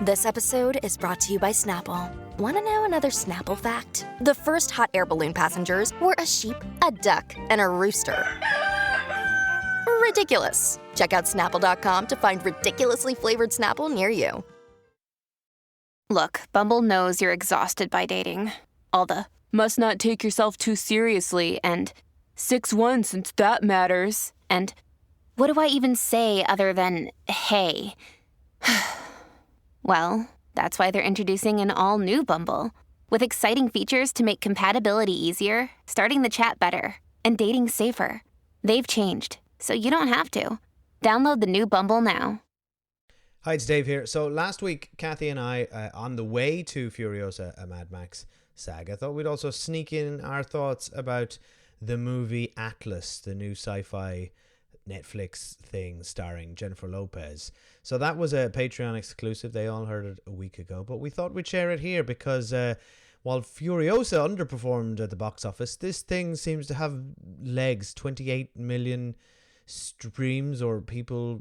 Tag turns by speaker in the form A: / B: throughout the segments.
A: This episode is brought to you by Snapple. Want to know another Snapple fact? The first hot air balloon passengers were a sheep, a duck, and a rooster. Ridiculous. Check out Snapple.com to find ridiculously flavored Snapple near you.
B: Look, Bumble knows you're exhausted by dating. All the, must not take yourself too seriously, and 6'1" since that matters, and what do I even say other than, hey? Well, that's why they're introducing an all-new Bumble, with exciting features to make compatibility easier, starting the chat better, and dating safer. They've changed, so you don't have to. Download the new Bumble now.
C: Hi, it's Dave here. So last week, Kathy and I, on the way to Furiosa, a Mad Max saga, thought we'd also sneak in our thoughts about the movie Atlas, the new sci-fi Netflix thing starring Jennifer Lopez. So that was a Patreon exclusive. They all heard it a week ago, but we thought we'd share it here because while Furiosa underperformed at the box office, this thing seems to have legs. 28 million streams or people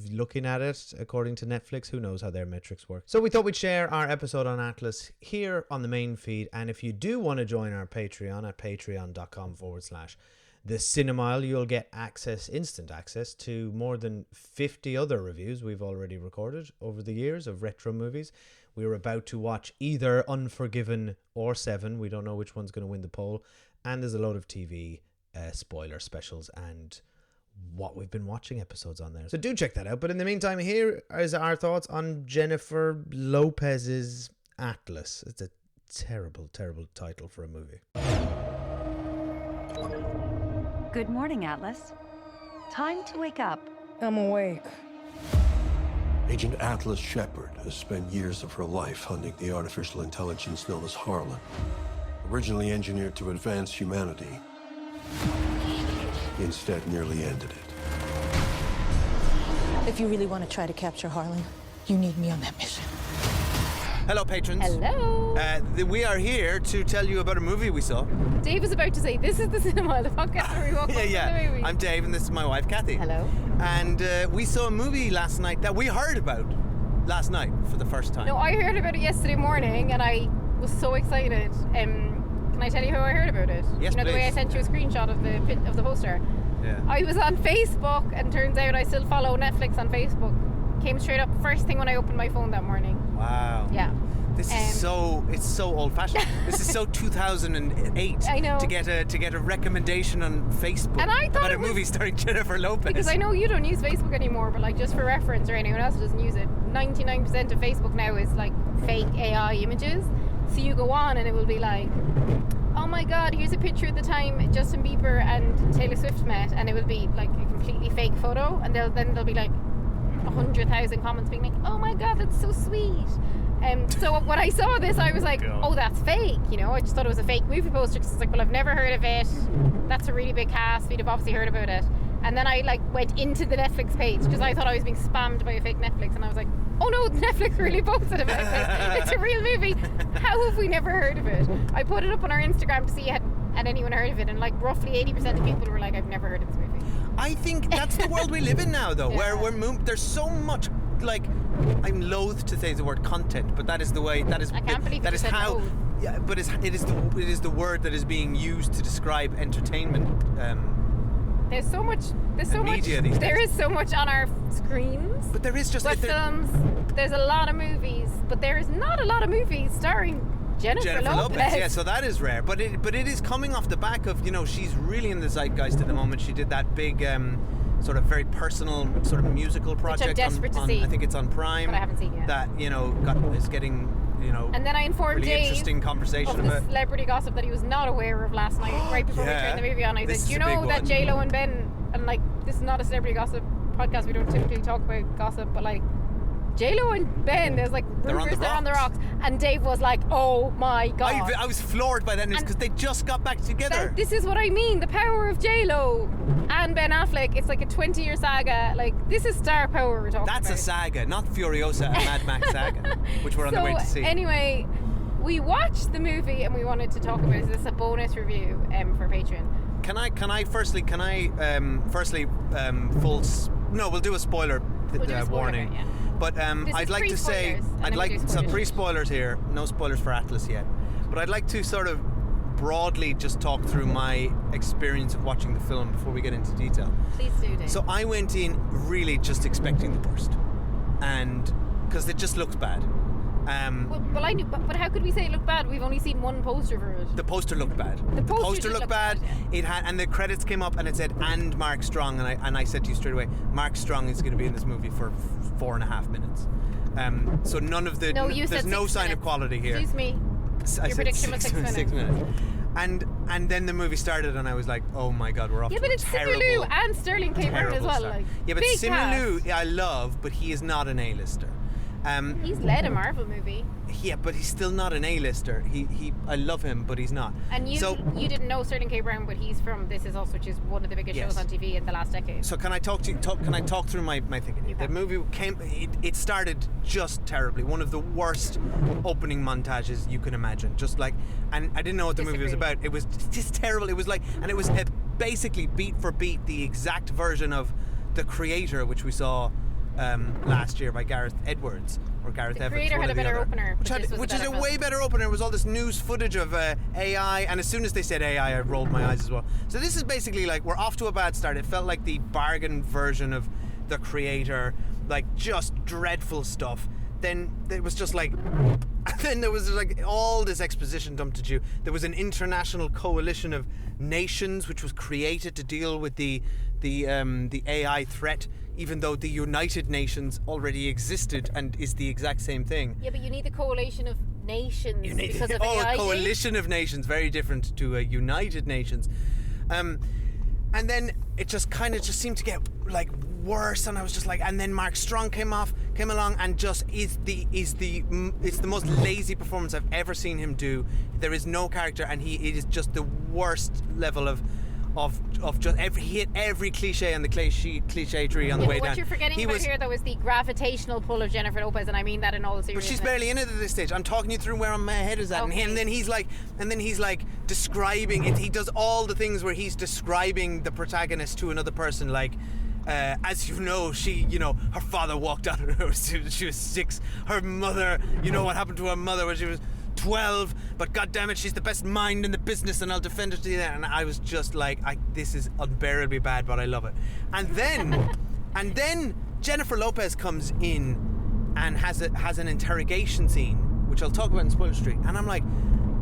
C: looking at it according to Netflix. Who knows how their metrics work. So we thought we'd share our episode on Atlas here on the main feed. And if you do want to join our Patreon at patreon.com/The Cinemile, you'll get instant access to more than 50 other reviews we've already recorded over the years of retro movies. We're about to watch either Unforgiven or Seven. We don't know which one's going to win the poll. And there's a load of TV spoiler specials and what we've been watching episodes on there. So do check that out. But in the meantime, here is our thoughts on Jennifer Lopez's Atlas. It's a terrible, terrible title for a movie.
D: Good morning, Atlas. Time to wake up.
E: I'm awake.
F: Agent Atlas Shepard has spent years of her life hunting the artificial intelligence known as Harlan. Originally engineered to advance humanity, he instead nearly ended it.
E: If you really want to try to capture Harlan, you need me on that mission.
G: Hello, patrons.
H: Hello.
G: We are here to tell you about a movie we saw.
H: Dave is about to say, this is the cinema, the podcast where we walk over the movie.
G: I'm Dave, and this is my wife, Kathy.
H: Hello.
G: And we saw a movie last night that we heard about last night for the first time.
H: No, I heard about it yesterday morning, and I was so excited. Can I tell you how I heard about it?
G: Yes,
H: you know,
G: please.
H: the way I sent you a screenshot of the poster.
G: Yeah.
H: I was on Facebook, and turns out I still follow Netflix on Facebook. Came straight up first thing when I opened my phone that morning.
G: Wow.
H: Yeah.
G: This is it's so old-fashioned. This is so 2008.
H: I know.
G: To get a recommendation on Facebook
H: And I thought
G: about a movie starring Jennifer Lopez.
H: Because I know you don't use Facebook anymore, but like just for reference, or anyone else who doesn't use it, 99% of Facebook now is like fake AI images. So you go on and it will be like, oh my god, here's a picture at the time Justin Bieber and Taylor Swift met, and it will be like a completely fake photo, and there'll be like 100,000 comments being like, oh my god, that's so sweet. So when I saw this, I was like, oh, that's fake. You know, I just thought it was a fake movie poster. Because it's like, well, I've never heard of it. That's a really big cast. We'd have obviously heard about it. And then I like went into the Netflix page because I thought I was being spammed by a fake Netflix, and I was like, oh no, Netflix really posted about it. It's a real movie. How have we never heard of it? I put it up on our Instagram to see had anyone heard of it, and like roughly 80% of people were like, I've never heard of this movie.
G: I think that's the world we live in now, though,
H: Yeah.
G: where there's so much, like, I'm loath to say the word content, but that is the way. That is.
H: I can't believe
G: that
H: you
G: is
H: said
G: how.
H: loathe.
G: Yeah, but it is the word that is being used to describe entertainment.
H: There's so much.
G: Media these
H: There
G: days.
H: is so much on our screens.
G: But there is just
H: With films, there's a lot of movies, but there is not a lot of movies starring Jennifer Lopez.
G: Yeah, so that is rare. But it is coming off the back of, you know, she's really in the zeitgeist at the moment. She did that big sort of very personal sort of musical project
H: desperate to
G: on
H: see.
G: I think it's on Prime.
H: But I haven't seen it yet.
G: That, you know, is getting, you know,
H: And then I informed
G: really
H: Dave
G: interesting conversation
H: of the
G: about.
H: celebrity gossip that he was not aware of last night, right before
G: Yeah.
H: we turned the movie on. I
G: This
H: said,
G: is
H: you
G: a big
H: know that
G: one.
H: J-Lo and Ben, and like, this is not a celebrity gossip podcast, we don't typically talk about gossip, but like, J-Lo and Ben, there's like rumors they're on the rocks. And Dave was like, oh my god.
G: I was floored by that news because they just got back together.
H: This is what I mean, the power of J-Lo and Ben Affleck. It's like a 20-year saga. Like, this is star power we're talking
G: That's
H: about.
G: a saga, not Furiosa, a Mad Max saga, which we're on the way to see.
H: Anyway, we watched the movie and we wanted to talk about it. This is a bonus review for Patreon.
G: We'll do a spoiler
H: We'll do a spoiler
G: warning.
H: bit, yeah.
G: But
H: This
G: I'd
H: is
G: like to say,
H: pre-spoilers, and
G: I'd
H: then we
G: like
H: do
G: some
H: spoilers.
G: pre-spoilers here. No spoilers for Atlas yet, but I'd like to sort of broadly just talk through my experience of watching the film before we get into detail.
H: Please do, Dave.
G: So I went in really just expecting the worst, and because it just looks bad.
H: Well, I knew, but how could we say it looked bad? We've only seen one poster for it.
G: The poster looked bad.
H: The poster did
G: looked
H: look
G: bad.
H: bad,
G: It had, and the credits came up, and it said "and Mark Strong," and I said to you straight away, Mark Strong is going to be in this movie for 4.5 minutes. So none of the
H: No, you
G: there's
H: said
G: no
H: 6
G: sign
H: minutes.
G: of quality here.
H: Excuse me.
G: I
H: Your
G: said
H: prediction was 6 minutes.
G: 6 minutes. And then the movie started, and I was like, oh my god, we're off
H: Yeah,
G: to
H: but
G: a
H: it's
G: terrible,
H: Simu Liu and Sterling K. Brown as
G: terrible
H: well.
G: start.
H: Like,
G: Yeah, but
H: big
G: Simu
H: cast.
G: Liu I love, but he is not an A-lister.
H: He's led a Marvel movie,
G: Yeah, but he's still not an A-lister. I love him, but he's not.
H: and you
G: So,
H: didn't know Sterling K. Brown, but he's from This Is Us, which is one of the biggest
G: Yes.
H: shows on TV in the last decade.
G: So can I talk through my thinking?
H: You
G: The
H: can.
G: movie it started just terribly. One of the worst opening montages you can imagine. Just like, and I didn't know what the movie was
H: Disagree.
G: about. It was just terrible. It was like, and it was basically beat for beat the exact version of The Creator, which we saw last year by Gareth Edwards or Gareth
H: The
G: Evans.
H: Creator
G: one
H: had
G: or
H: a
G: the
H: better
G: other.
H: opener,
G: which
H: but this was a
G: is
H: better
G: a
H: film.
G: way better opener. It was all this news footage of AI, and as soon as they said AI, I rolled my eyes as well. So this is basically like we're off to a bad start. It felt like the bargain version of The Creator, like just dreadful stuff. Then it was just like, and then there was like all this exposition dumped at you. There was an international coalition of nations which was created to deal with the AI threat, even though the United Nations already existed and is the exact same thing.
H: Yeah, but you need the coalition of nations because of
G: a
H: AI.
G: coalition of nations, very different to a United Nations. And then it just kind of just seemed to get like worse, and I was just like, and then Mark Strong came along, and just it's the most lazy performance I've ever seen him do. There is no character, and it is just the worst level of just he hit every cliche on the cliche tree on the way
H: What
G: down.
H: you're forgetting
G: He
H: about
G: was-
H: here, though, is the gravitational pull of Jennifer Lopez, and I mean that in all the
G: But
H: seriousness.
G: she's barely in it at this stage. I'm talking you through where my head is at,
H: Okay.
G: and then he's like describing it. He does all the things where he's describing the protagonist to another person, like. As you know, her father walked out on her when she was 6. Her mother, you know what happened to her mother when she was 12. But goddammit, she's the best mind in the business, and I'll defend her to the end. And I was just like, this is unbearably bad, but I love it. And then Jennifer Lopez comes in and has an interrogation scene, which I'll talk about in Spoiler Street. And I'm like.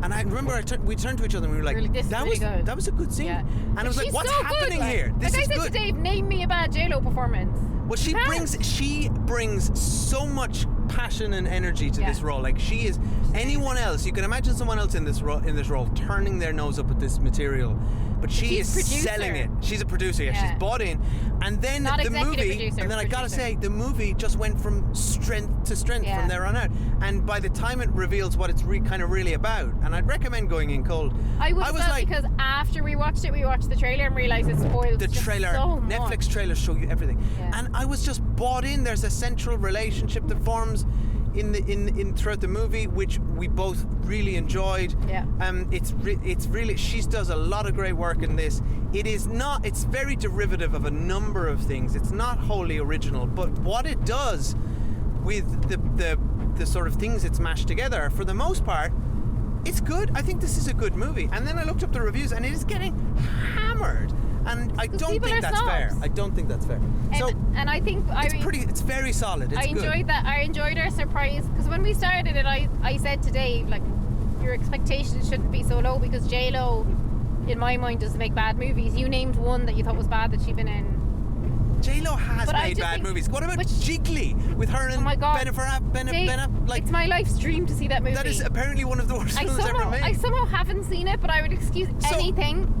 G: And I remember we turned to each other and we were like,
H: Really, this is
G: that
H: really good.
G: That was a good scene.
H: Yeah.
G: And I was like,
H: She's
G: what's
H: so good,
G: happening
H: like-
G: here? This
H: like
G: is
H: I said
G: good.
H: to Dave, name me a bad J-Lo performance.
G: Well, she brings so much passion and energy to
H: Yeah.
G: this role. Like she is anyone else. You can imagine someone else in this role turning their nose up at this material, but she
H: She's
G: is
H: producer.
G: selling it. She's a producer. Yeah,
H: Yeah.
G: she's bought in. And then
H: Not
G: the
H: executive
G: movie,
H: producer,
G: and then I gotta
H: producer.
G: say, the movie just went from strength to strength
H: Yeah.
G: from there on out. And by the time it reveals what it's kind of really about, and I'd recommend going in cold.
H: I was
G: like,
H: because after we watched it, we watched the trailer and realised it spoils
G: the
H: just
G: trailer,
H: so much.
G: Netflix trailers show you everything,
H: Yeah.
G: and I was just bought in. There's a central relationship that forms in throughout the movie, which we both really enjoyed.
H: Yeah.
G: It's really she does a lot of great work in this. It's very derivative of a number of things. It's not wholly original, but what it does with the sort of things it's mashed together, for the most part, it's good. I think this is a good movie. And then I looked up the reviews, and it is getting hammered. And I don't
H: people
G: think
H: are
G: that's fair.
H: snobs.
G: I don't think that's fair. So
H: And I think
G: it's very solid. It's
H: I
G: good.
H: enjoyed that. I enjoyed our surprise because when we started it, I said to Dave, like, your expectations shouldn't be so low because J-Lo, in my mind, doesn't make bad movies. You named one that you thought was bad that she'd been in.
G: J-Lo has
H: But I
G: made
H: just
G: bad
H: think-
G: movies. What about
H: which-
G: Jiggly with her and
H: Oh my God.
G: Dave,
H: It's my life's dream to see that movie.
G: that is apparently one of the worst films ever made.
H: I somehow haven't seen it, but I would excuse anything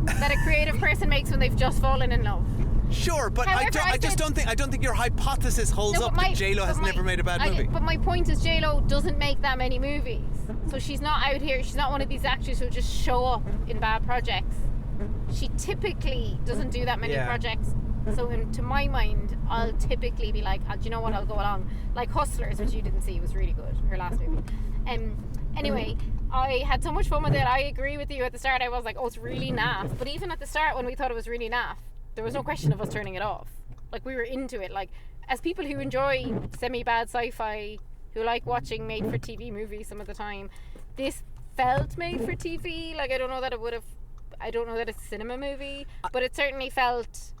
H: that a creative person makes when they've just fallen in love.
G: Sure, but
H: However,
G: I just don't think your hypothesis holds
H: No,
G: up
H: but
G: that J-Lo has never made a bad movie.
H: But my point is, J-Lo doesn't make that many movies, so she's not out here. She's not one of these actors who just show up in bad projects. She typically doesn't do that many
G: Yeah.
H: projects. So, to my mind, I'll typically be like, do you know what? I'll go along. Like Hustlers, which you didn't see, was really good. Her last movie. Anyway, I had so much fun with it. I agree with you at the start. I was like, oh, it's really naff. But even at the start, when we thought it was really naff, there was no question of us turning it off. Like, we were into it. Like, as people who enjoy semi-bad sci-fi, who like watching made-for-TV movies some of the time, this felt made for TV. Like, I don't know that it's a cinema movie, but it certainly felt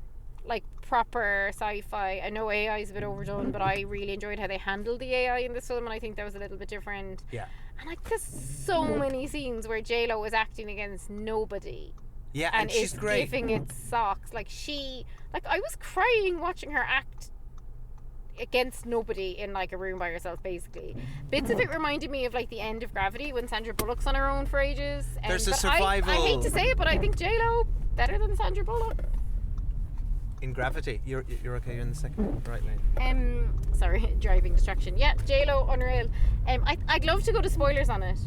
H: like proper sci-fi. I know AI is a bit overdone, but I really enjoyed how they handled the AI in this film, and I think that was a little bit different.
G: Yeah.
H: And like, there's so many scenes where J-Lo was acting against nobody.
G: Yeah,
H: And
G: she's
H: it's
G: great.
H: giving it socks. Like, I was crying watching her act against nobody in like a room by herself, basically. Bits of it reminded me of like the end of Gravity when Sandra Bullock's on her own for ages.
G: There's a
H: but
G: survival-
H: I hate to say it, but I think J-Lo better than Sandra Bullock.
G: In Gravity, you're okay. You're in the second right lane.
H: Sorry, driving distraction. Yeah, J-Lo, unreal. I'd love to go to spoilers on it,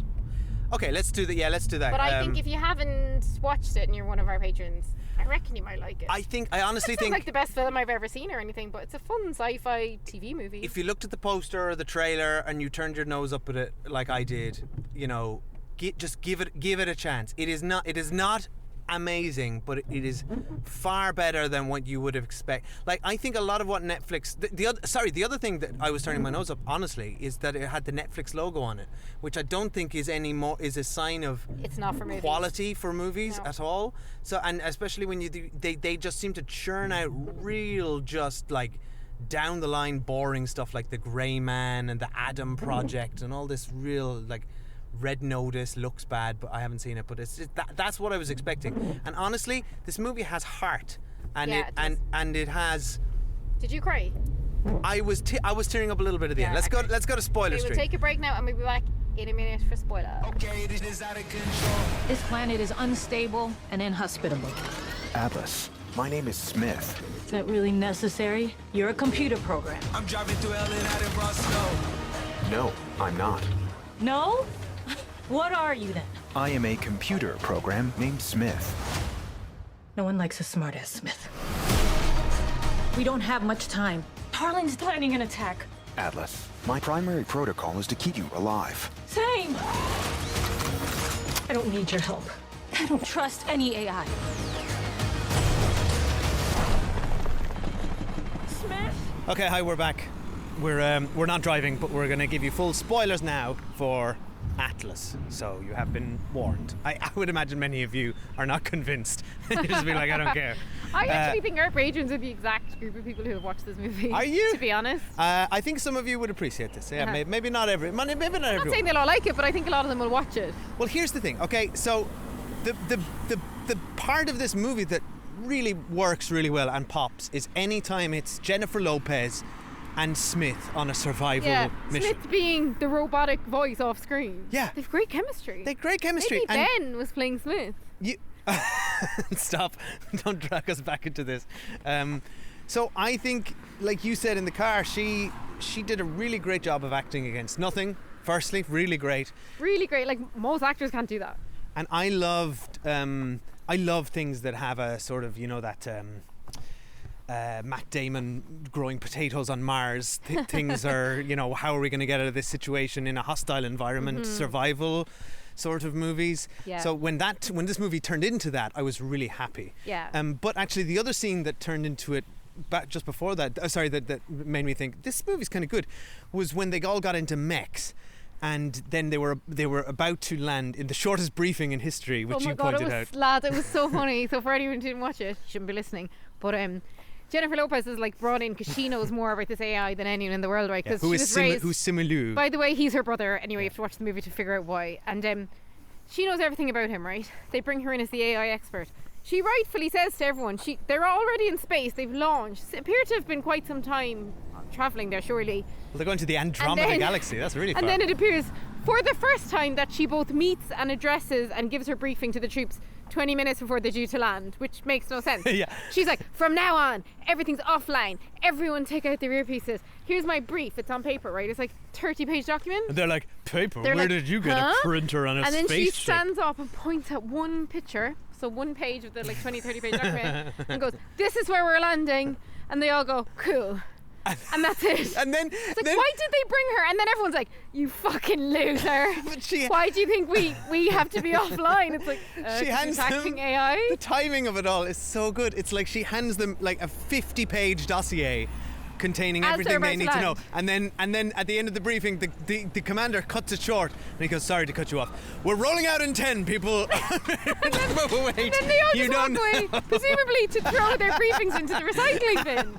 G: Okay, let's do that. Yeah, let's do that.
H: but I think if you haven't watched it and you're one of our patrons, I reckon you might like it.
G: I honestly
H: It's
G: think
H: not like the best film I've ever seen or anything, but it's a fun sci-fi TV movie.
G: if you looked at the poster or the trailer and you turned your nose up at it like I did, you know, just give it a chance. It is not amazing, but it is far better than what you would have expected. Like, I think a lot of what Netflix the other thing that I was turning my nose up, honestly, is that it had the Netflix logo on it, which I don't think is a sign of
H: It's not for movies.
G: quality for movies
H: No.
G: at all. So, and especially when they just seem to churn out real, just like down the line boring stuff like The Grey Man and The Adam Project and all this real like Red Notice looks bad, but I haven't seen it. But that's what I was expecting. And honestly, this movie has heart, and
H: Yeah, it does.
G: and it has.
H: Did you cry?
G: I was tearing up a little bit at the
H: Yeah,
G: end.
H: I
G: Let's go to spoiler
H: Okay, we'll
G: street.
H: take a break now and we'll be back in a minute for spoiler.
E: This planet is unstable and inhospitable.
I: Atlas, my name is Smith.
E: Is that really necessary? You're a computer program.
J: I'm driving through LA and having raw snow.
I: No, I'm not.
E: No? What are you then?
I: I am a computer program named Smith.
E: No one likes a smartass Smith. We don't have much time. Harlan's planning an attack.
I: Atlas, my primary protocol is to keep you alive.
E: Same. I don't need your help. I don't trust any AI. Smith?
G: Okay, hi, we're back. We're not driving, but we're going to give you full spoilers now for Atlas. So you have been warned. I would imagine many of you are not convinced. You're just be like, I don't care.
H: I actually think our patrons are the exact group of people who have watched this movie.
G: Are you?
H: To be honest.
G: I think some of you would appreciate this. Yeah,
H: Uh-huh.
G: maybe not everyone.
H: I'm not saying they'll all like it, but I think a lot of them will watch it.
G: Well, here's the thing. Okay, so the part of this movie that really works really well and pops is anytime it's Jennifer Lopez and Smith on a survival mission.
H: Smith being the robotic voice off screen.
G: Yeah.
H: They've great chemistry.
G: They've great chemistry.
H: Maybe
G: and
H: Ben was playing Smith.
G: you stop! Don't drag us back into this. So I think, like you said in the car, she did a really great job of acting against nothing. Firstly, really great.
H: Really great. Like, most actors can't do that.
G: And I love things that have a sort of, you know, that Matt Damon growing potatoes on Mars. Things are, you know, how are we going to get out of this situation in a hostile environment? Survival sort of movies.
H: Yeah.
G: So when this movie turned into that, I was really happy.
H: Yeah.
G: But actually, the other scene that turned into it just before that, that made me think this movie's kind of good, was when they all got into mechs. And then they were about to land in the shortest briefing in history, which
H: oh my
G: you
H: God,
G: pointed
H: it
G: out.
H: was, lads, it was so funny. So for anyone who didn't watch it, you shouldn't be listening. But Jennifer Lopez is like brought in because she knows more about this AI than anyone in the world, right? Because
G: Who
H: she
G: is
H: was raised.
G: who's Simu?
H: By the way, he's her brother. Anyway, you have to watch the movie to figure out why. And she knows everything about him, right? They bring her in as the AI expert. She rightfully says to everyone, they're already in space. They've launched. It appears to have been quite some time travelling there, surely.
G: Well, they're going to the Andromeda Galaxy. That's really far.
H: And then it appears for the first time that she both meets and addresses and gives her briefing to the troops 20 minutes before they're due to land, which makes no sense.
G: Yeah.
H: She's like, from now on, everything's offline. Everyone take out their earpieces. Here's my brief. It's on paper, right? It's like 30-page document.
G: And they're like, paper?
H: They're
G: Where
H: like,
G: did you get
H: huh?
G: a printer on a
H: And then she
G: spaceship?
H: stands up and points at one picture, so one page of the like 30-page document, and goes, this is where we're landing. And they all go, cool. And that's it.
G: And then,
H: It's like, why did they bring her? And then everyone's like, you fucking loser.
G: But
H: Why do you think we have to be offline? It's like,
G: she hands
H: attacking
G: them,
H: AI.
G: the timing of it all is so good. It's like she hands them like a 50-page dossier containing
H: As they're
G: everything they
H: about
G: need
H: to
G: to know.
H: land.
G: And then at the end of the briefing, the commander cuts it short and he goes, "Sorry to cut you off. We're rolling out in 10, people." Wait,
H: And then they all
G: you
H: just walk
G: don't
H: away, presumably to throw their briefings into the recycling bin.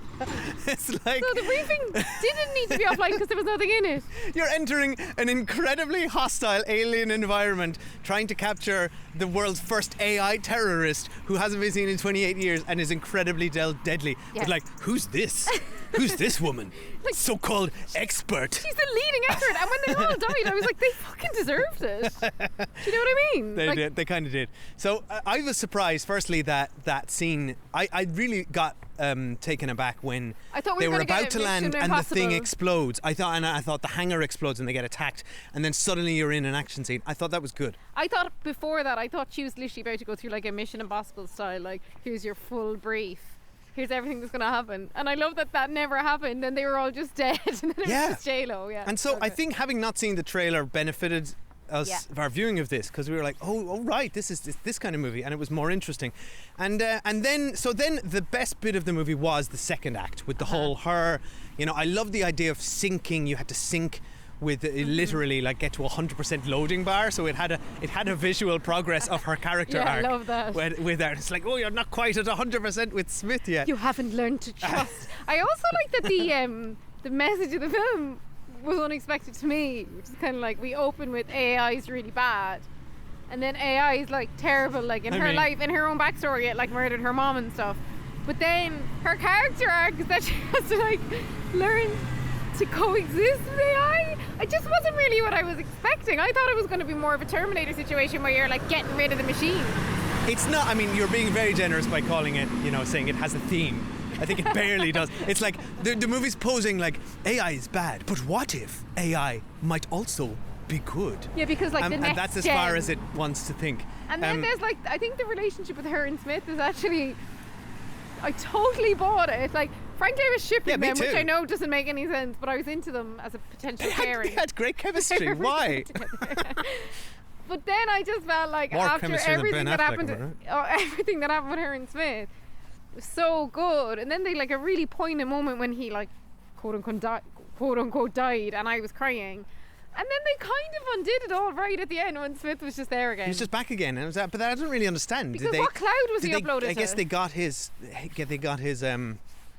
G: It's like
H: So the briefing didn't need to be offline because there was nothing in it.
G: you're entering an incredibly hostile alien environment, trying to capture the world's first AI terrorist who hasn't been seen in 28 years and is incredibly deadly.
H: Yeah.
G: But like, who's this? Who's this woman? So-called expert.
H: She's the leading expert, and when they all died, I was like, they fucking deserved it. Do you know what I mean?
G: They
H: Like,
G: did. They kind of did. So I was surprised, firstly, that scene. I really got taken aback when
H: I thought we
G: they
H: were
G: were
H: gonna
G: about
H: get
G: to land
H: Mission
G: and the thing
H: Impossible.
G: explodes. I thought the hangar explodes and they get attacked, and then suddenly you're in an action scene. I thought that was good.
H: I thought before that, I thought she was literally about to go through like a Mission Impossible style, like, here's your full brief. Here's everything that's going to happen. And I love that never happened and they were all just dead. And then it
G: Yeah.
H: was just J-Lo, yeah.
G: And so I
H: good.
G: think having not seen the trailer benefited us our viewing of this, because we were like, oh right, this is this kind of movie, and it was more interesting. And then the best bit of the movie was the second act with the whole her. You know, I love the idea of syncing. You had to sync with literally like get to 100% loading bar, so it had a visual progress of her character
H: Yeah, I
G: arc.
H: love that.
G: With her, it's like, oh, you're not quite at 100% with Smith yet.
H: You haven't learned to trust. I also like that the message of the film was unexpected to me, which is kind of like, we open with AI is really bad, and then AI is like terrible, like in her life, in her own backstory, it like murdered her mom and stuff. But then her character arc is that she has to like learn to coexist with AI. It just wasn't really what I was expecting. I thought it was going to be more of a Terminator situation where you're like getting rid of the machine.
G: It's not. I mean, you're being very generous by calling it, you know, saying it has a theme. I think it barely does. It's like the movie's posing like AI is bad, but what if AI might also be good?
H: Yeah, because like the next
G: and that's as
H: gen.
G: far as it wants to think.
H: And then there's like, I think the relationship with her and Smith is actually, I totally bought it. Like, frankly, I was shipping
G: me
H: them, which
G: too.
H: I know doesn't make any sense, but I was into them as a potential
G: They
H: pairing.
G: had great chemistry. Why?
H: But then I just felt like
G: More
H: after
G: chemistry than
H: everything
G: Ben
H: that
G: Affleck,
H: happened,
G: right?
H: everything that happened with her and Smith was so good. And then they like a really poignant moment when he like quote unquote died, and I was crying. And then they kind of undid it all right at the end when Smith was just there again.
G: He's just back again, and it was but I don't really understand.
H: Because what cloud was he uploaded
G: I guess
H: to?
G: they got his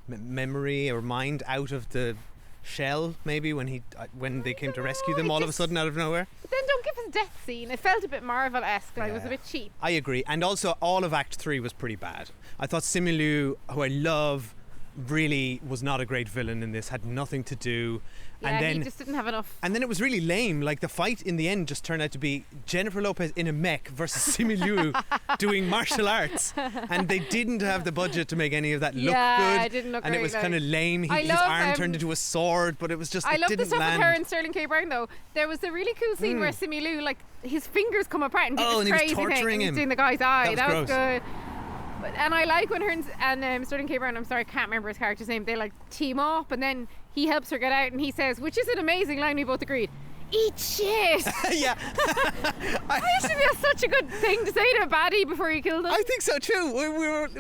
G: memory or mind out of the shell, maybe when they came to rescue them all of a sudden out of nowhere.
H: But then don't give us a death scene. It felt a bit Marvel-esque. Like, it was a bit cheap.
G: I agree, and also all of Act 3 was pretty bad. I thought Simu Liu, who I love, really was not a great villain in this. Had nothing to do.
H: Yeah,
G: and then
H: he just didn't have enough.
G: And then it was really lame. Like, the fight in the end just turned out to be Jennifer Lopez in a mech versus Simu Liu doing martial arts, and they didn't have the budget to make any of that look good.
H: It didn't look
G: and
H: great,
G: it was
H: like.
G: kind of lame.
H: I
G: His
H: love,
G: arm turned into a sword, but it was just
H: I
G: it
H: love the
G: didn't
H: stuff
G: land.
H: with her and Sterling K. Brown though. There was a really cool scene where Simu Liu, like, his fingers come apart and did
G: Oh,
H: this
G: and he was
H: crazy thing.
G: torturing
H: And he's
G: him.
H: doing the guy's eye.
G: That was
H: was good. And I like when her and Sterling K. Brown, I'm sorry, I can't remember his character's name, they like team up, and then he helps her get out, and he says, which is an amazing line, we both agreed, eat shit.
G: Yeah.
H: I actually think that's such a good thing to say to a baddie before you kill them.
G: I think so too. We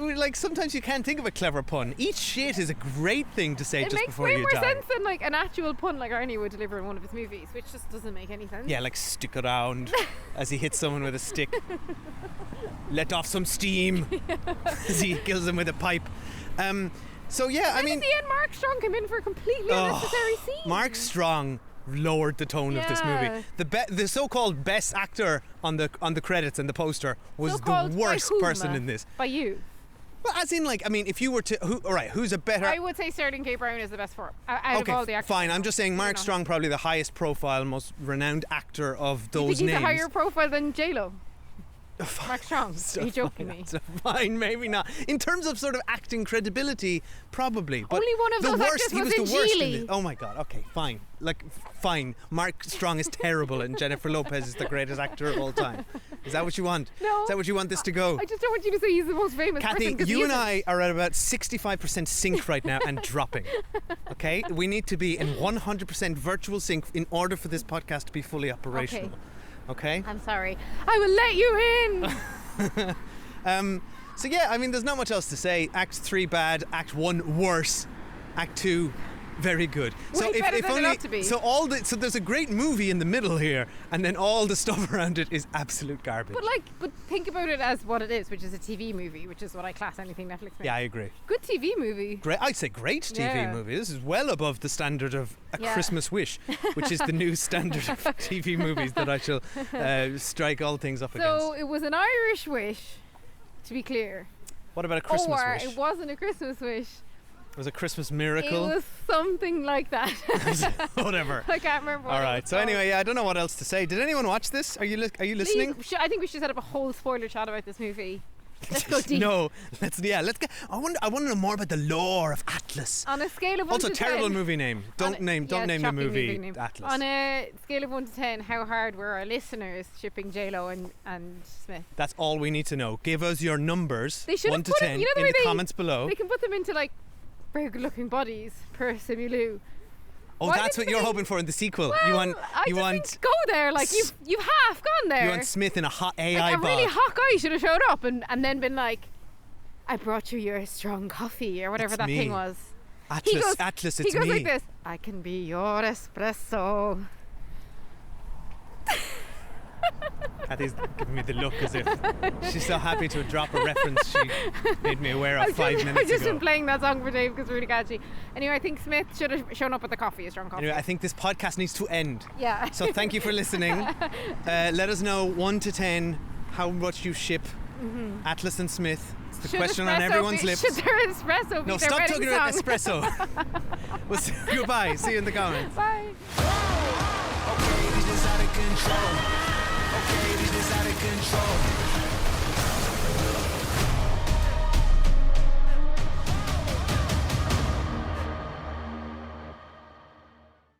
G: were like, sometimes you can't think of a clever pun. Eat shit is a great thing to say
H: It
G: just
H: makes
G: before
H: way
G: you
H: more
G: die.
H: sense than like an actual pun like Arnie would deliver in one of his movies, which just doesn't make any sense.
G: Yeah, like stick around as he hits someone with a stick. Let off some steam as he kills them with a pipe. So yeah, I
H: And
G: mean,
H: at the end, Mark Strong came in for a completely unnecessary scene.
G: Mark Strong lowered the tone of this movie.
H: Yeah.
G: The so-called best actor on the credits and the poster was
H: So-called
G: the
H: by
G: worst
H: whom?
G: person in this.
H: By you.
G: Well, as in, like, I mean, if you were to, who's a better?
H: I would say Sterling K. Brown is the best for out
G: Okay,
H: of all the actors.
G: fine. I'm just saying Mark
H: know.
G: Strong, probably the highest profile, most renowned actor of
H: You
G: those
H: think he's
G: names.
H: a higher profile than J-Lo? Mark Strong. Are you joking me?
G: Fine, maybe not. In terms of sort of acting credibility, probably. But
H: Only one of
G: the
H: those
G: worst,
H: actors
G: he
H: was
G: was
H: in
G: the worst in
H: Geely.
G: this. Oh my god. Okay, fine. Like, fine. Mark Strong is terrible, and Jennifer Lopez is the greatest actor of all time. Is that what you want?
H: No.
G: Is that what you want this to go?
H: I just don't want you to say he's the most famous
G: Kathy,
H: person. 'cause
G: you
H: he
G: and
H: isn't.
G: I are at about 65% sync right now and dropping. Okay? We need to be in 100% virtual sync in order for this podcast to be fully operational. Okay?
H: I'm sorry. I will let you in.
G: So yeah, I mean, there's not much else to say. Act 3 bad, Act 1 worse. Act 2, very good.
H: Way better than it ought to be.
G: So there's a great movie in the middle here, and then all the stuff around it is absolute garbage.
H: But think about it as what it is, which is a TV movie, which is what I class anything Netflix makes.
G: Yeah, I agree.
H: Good TV movie.
G: Great, I'd say great TV movie. This is well above the standard of A Christmas Wish, which is the new standard of TV movies that I shall strike all things up against.
H: So it was an Irish wish, to be clear.
G: What about a Christmas
H: or
G: wish?
H: It wasn't a Christmas wish.
G: It was a Christmas miracle.
H: It was something like that.
G: Whatever.
H: I can't remember.
G: All right. So anyway, I don't know what else to say. Did anyone watch this? Are you listening?
H: I think we should set up a whole spoiler chat about this movie. Let's go deep.
G: No, let's get. I want to know more about the lore of Atlas.
H: On a scale of 1 to 10.
G: Also, terrible movie name. Don't name the movie
H: name.
G: Atlas.
H: On a scale of 1 to 10, how hard were our listeners shipping J-Lo and Smith?
G: That's all we need to know. Give us your numbers.
H: They should
G: 1 to 10 in the comments below.
H: They can put them into like very good-looking bodies per Simu.
G: Oh, that's what you're hoping for in the sequel.
H: Well, you want go there, like you've half gone there.
G: You want Smith in a hot AI
H: like a
G: bod.
H: really hot guy should have showed up and then been like, I brought you your strong coffee or whatever
G: That's
H: that
G: me.
H: thing was.
G: Atlas, it's me.
H: He goes like this, I can be your espresso.
G: Kathy's giving me the look as if she's so happy to drop a reference she made me aware of 5 minutes ago.
H: I've just been playing that song for Dave because it's really catchy. Anyway, I think Smith should have shown up with a coffee, a strong coffee.
G: Anyway, I think this podcast needs to end.
H: Yeah.
G: So thank you for listening. Let us know 1 to 10 how much you ship Atlas and Smith. It's the question on everyone's lips.
H: Should their espresso be
G: No,
H: their
G: stop
H: wedding
G: talking
H: song?
G: about espresso. We'll see, goodbye. See you in the comments.
H: Bye.
J: Okay, this is out of control. Okay, this is out of control.